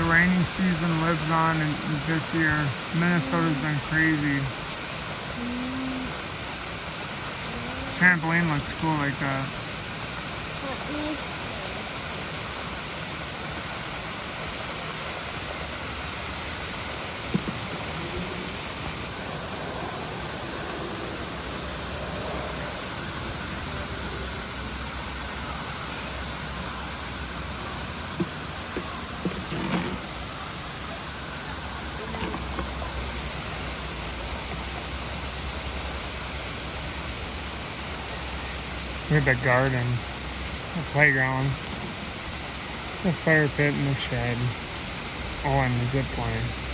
The rainy season lives on in this year. Minnesota's been crazy. Trampoline looks cool like that. Look at the garden, the playground, the fire pit, and the shed. Oh, and the zip line.